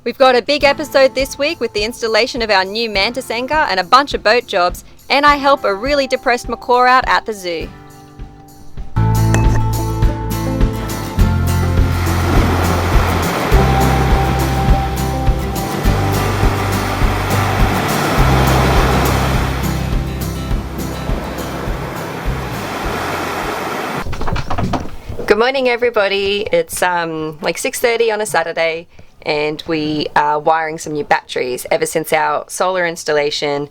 We've got a big episode this week with the installation of our new Mantus Anchor and a bunch of boat jobs, and I help a really depressed macaw out at the zoo. Good morning everybody, it's like 6:30 on a Saturday and we are wiring some new batteries. Ever since our solar installation,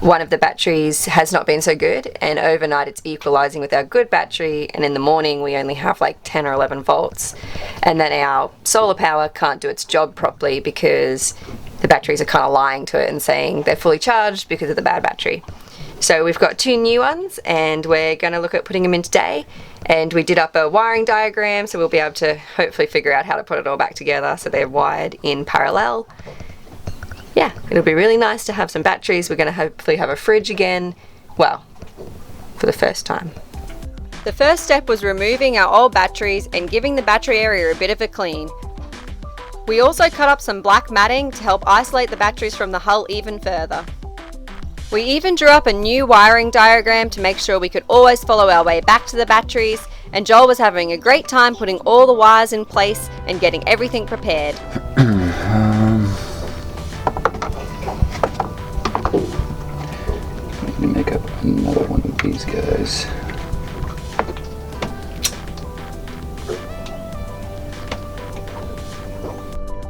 one of the batteries has not been so good, and overnight it's equalizing with our good battery, and in the morning we only have like 10 or 11 volts, and then our solar power can't do its job properly because the batteries are kind of lying to it and saying they're fully charged because of the bad battery. So we've got two new ones and we're going to look at putting them in today, and we did up a wiring diagram so we'll be able to hopefully figure out how to put it all back together so they're wired in parallel. Yeah, it'll be really nice to have some batteries. We're going to hopefully have a fridge again, well, for the first time. The first step was removing our old batteries and giving the battery area a bit of a clean. We also cut up some black matting to help isolate the batteries from the hull even further. We even drew up a new wiring diagram to make sure we could always follow our way back to the batteries, and Joel was having a great time putting all the wires in place and getting everything prepared. Let me make up another one of these guys.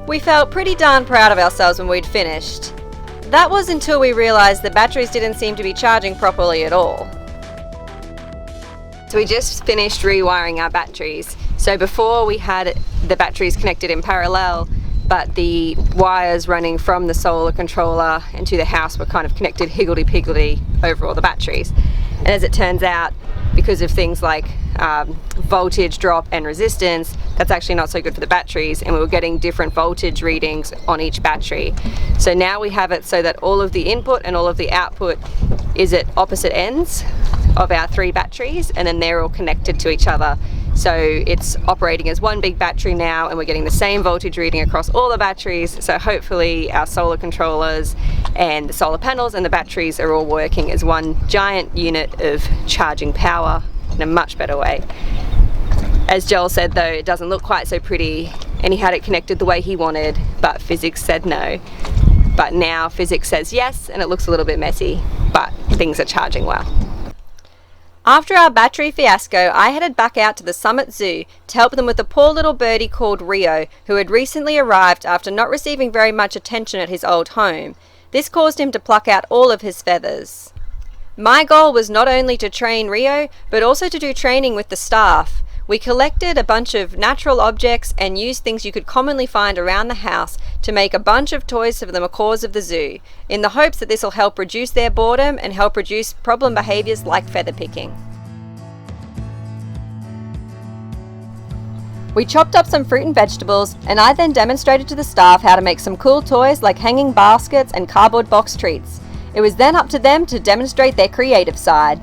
We felt pretty darn proud of ourselves when we'd finished. That was until we realised the batteries didn't seem to be charging properly at all. So we just finished rewiring our batteries. So before we had the batteries connected in parallel, but the wires running from the solar controller into the house were kind of connected higgledy-piggledy over all the batteries. And as it turns out, because of things like voltage drop and resistance, that's actually not so good for the batteries, and we were getting different voltage readings on each battery. So now we have it so that all of the input and all of the output is at opposite ends of our three batteries, and then they're all connected to each other. So it's operating as one big battery now, and we're getting the same voltage reading across all the batteries. So hopefully our solar controllers and the solar panels and the batteries are all working as one giant unit of charging power in a much better way. As Joel said though, it doesn't look quite so pretty, and he had it connected the way he wanted, but physics said no. But now physics says yes, and it looks a little bit messy, but things are charging well. After our battery fiasco, I headed back out to the Summit Zoo to help them with a poor little birdie called Rio, who had recently arrived after not receiving very much attention at his old home. This caused him to pluck out all of his feathers. My goal was not only to train Rio, but also to do training with the staff. We collected a bunch of natural objects and used things you could commonly find around the house to make a bunch of toys for the macaws of the zoo, in the hopes that this will help reduce their boredom and help reduce problem behaviours like feather picking. We chopped up some fruit and vegetables, and I then demonstrated to the staff how to make some cool toys like hanging baskets and cardboard box treats. It was then up to them to demonstrate their creative side.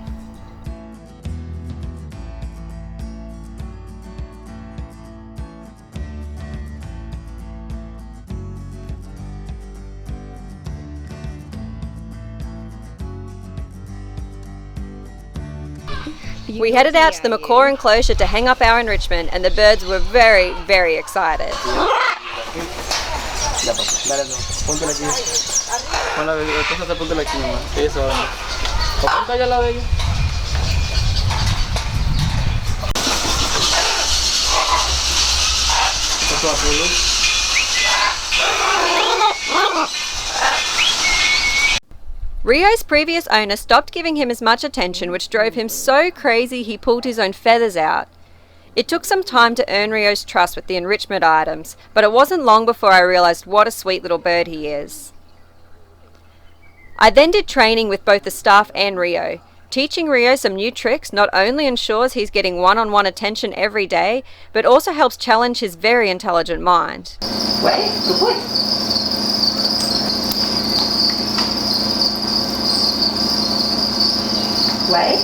We headed out to the macaw enclosure to hang up our enrichment, and the birds were very, very excited. Rio's previous owner stopped giving him as much attention, which drove him so crazy he pulled his own feathers out. It took some time to earn Rio's trust with the enrichment items, but it wasn't long before I realised what a sweet little bird he is. I then did training with both the staff and Rio. Teaching Rio some new tricks not only ensures he's getting one-on-one attention every day, but also helps challenge his very intelligent mind. Wait, good boy. Wait.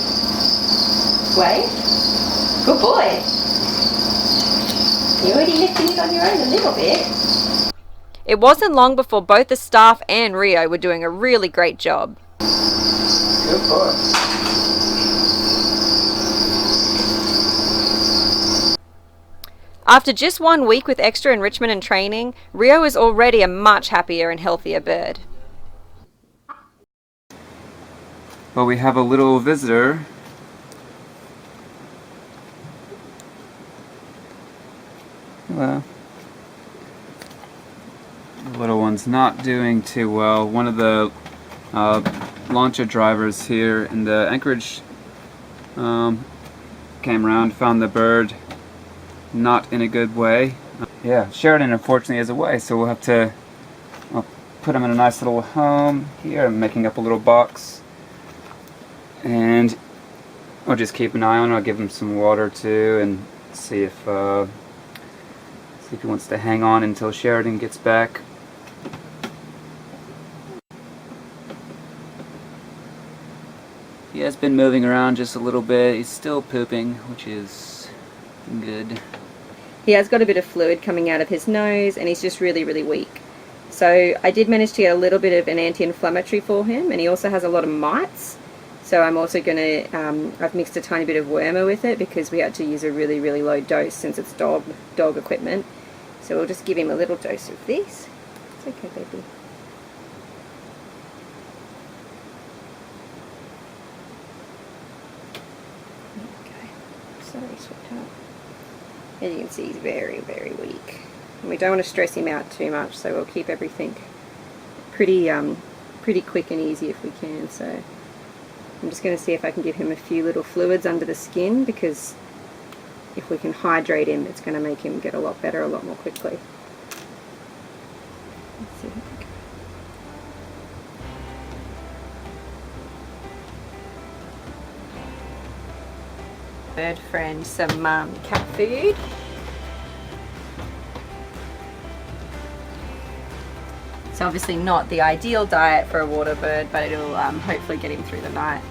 Good boy. You're already lifting it on your own a little bit. It wasn't long before both the staff and Rio were doing a really great job. Good boy. After just 1 week with extra enrichment and training, Rio is already a much happier and healthier bird. Well, we have a little visitor. Hello. The little one's not doing too well. One of the launcher drivers here in the anchorage came around, found the bird not in a good way. Yeah, Sheridan unfortunately is away, so we'll have to put him in a nice little home here. I'm making up a little box, and I'll just keep an eye on him. I'll give him some water too, and see if he wants to hang on until Sheridan gets back. He has been moving around just a little bit. He's still pooping, which is good. He has got a bit of fluid coming out of his nose, and he's just really, really weak. So I did manage to get a little bit of an anti-inflammatory for him, and he also has a lot of mites. So I'm also going to, I've mixed a tiny bit of wormer with it because we had to use a really, really low dose since it's dog equipment. So we'll just give him a little dose of this. It's okay, baby. Okay. Sorry, sweetheart. As you can see, he's very, very weak. And we don't want to stress him out too much, so we'll keep everything pretty quick and easy if we can. So I'm just going to see if I can give him a few little fluids under the skin, because if we can hydrate him, it's going to make him get a lot better a lot more quickly. Let's see. Bird friend some cat food. It's obviously not the ideal diet for a water bird, but it'll hopefully get him through the night.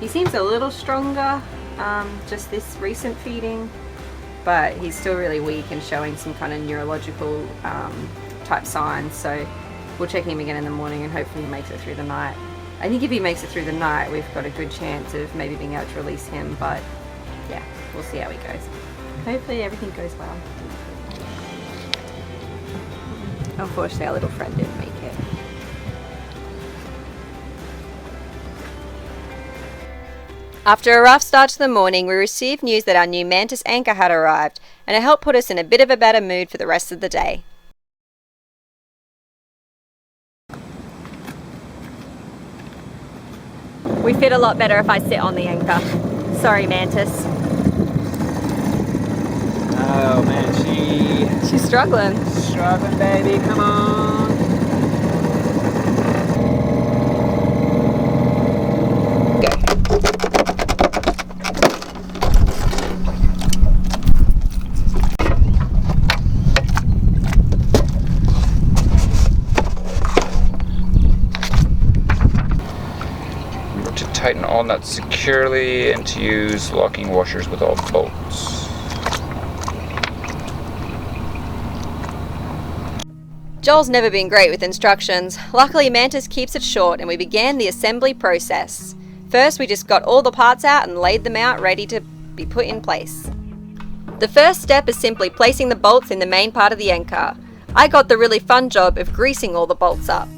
He seems a little stronger just this recent feeding, but he's still really weak and showing some kind of neurological type signs, so we'll check him again in the morning and hopefully he makes it through the night. I think if he makes it through the night, we've got a good chance of maybe being able to release him, but yeah, we'll see how he goes. Hopefully everything goes well. Unfortunately, our little friend didn't make it. After a rough start to the morning, we received news that our new Mantus Anchor had arrived, and it helped put us in a bit of a better mood for the rest of the day. We fit a lot better if I sit on the anchor. Sorry, Mantus. Oh man, she's struggling. Struggling, baby, come on. Remember to tighten all nuts securely and to use locking washers with all bolts. Joel's never been great with instructions. Luckily, Mantus keeps it short and we began the assembly process. First, we just got all the parts out and laid them out ready to be put in place. The first step is simply placing the bolts in the main part of the anchor. I got the really fun job of greasing all the bolts up.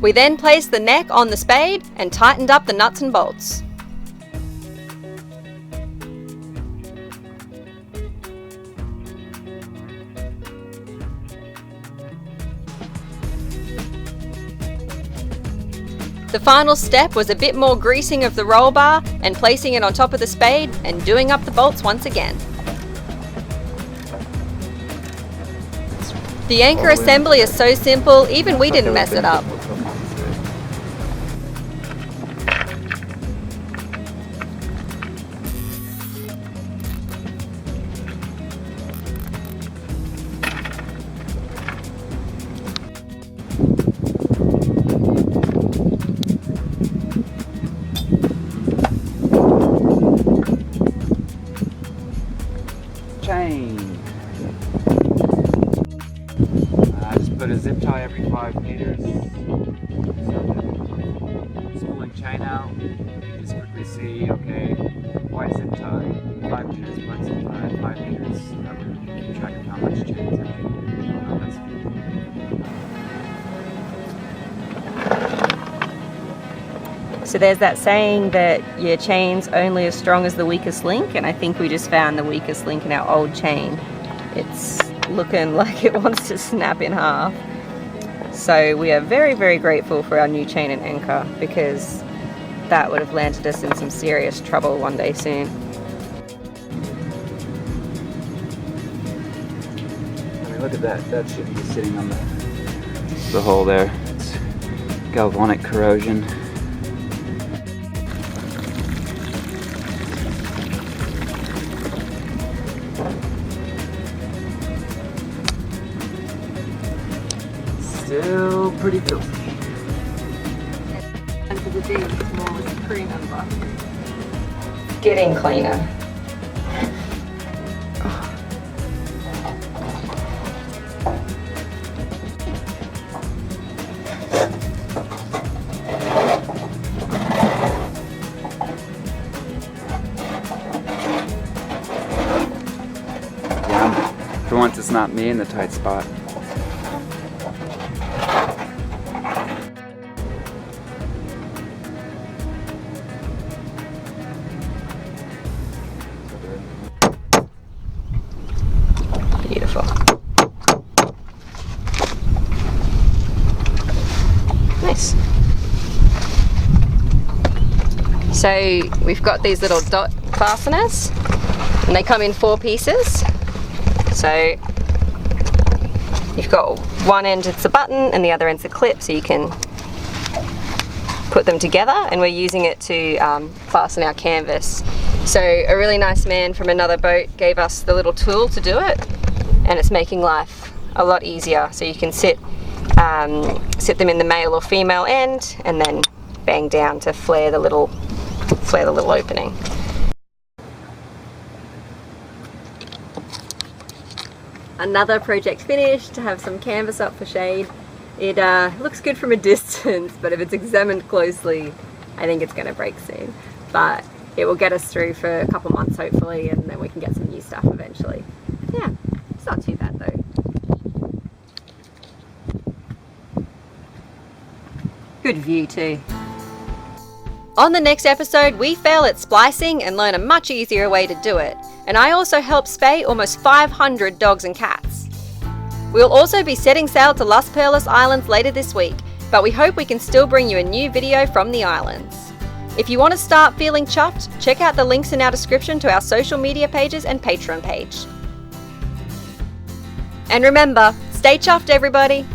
We then placed the neck on the spade and tightened up the nuts and bolts. The final step was a bit more greasing of the roll bar and placing it on top of the spade and doing up the bolts once again. The anchor assembly is so simple, even we didn't mess it up. Just quickly see, okay, why is it tied? 5 meters, why is it tied? 5 meters, that would keep track of how much chain is actually. Oh, that's good. So there's that saying that your chain's only as strong as the weakest link, and I think we just found the weakest link in our old chain. It's looking like it wants to snap in half. So we are very, very grateful for our new chain and anchor, because that would have landed us in some serious trouble one day soon. I mean, look at that. That should be sitting on the hole there. It's galvanic corrosion. Still pretty filthy. And for the big, smallest crew member. Getting cleaner. Yeah, for once it's not me in the tight spot. Beautiful. Nice. So we've got these little dot fasteners, and they come in 4 pieces. So you've got one end, it's a button, and the other end's a clip, so you can put them together, and we're using it to fasten our canvas. So a really nice man from another boat gave us the little tool to do it, and it's making life a lot easier. So you can sit them in the male or female end, and then bang down to flare the little opening. Another project finished, to have some canvas up for shade. It looks good from a distance, but if it's examined closely, I think it's going to break soon. But it will get us through for a couple months hopefully, and then we can get some new stuff eventually. Yeah, it's not too bad though. Good view too. On the next episode, we fail at splicing and learn a much easier way to do it. And I also help spay almost 500 dogs and cats. We'll also be setting sail to Las Perlas Islands later this week, but we hope we can still bring you a new video from the islands. If you want to start feeling chuffed, check out the links in our description to our social media pages and Patreon page. And remember, stay chuffed everybody!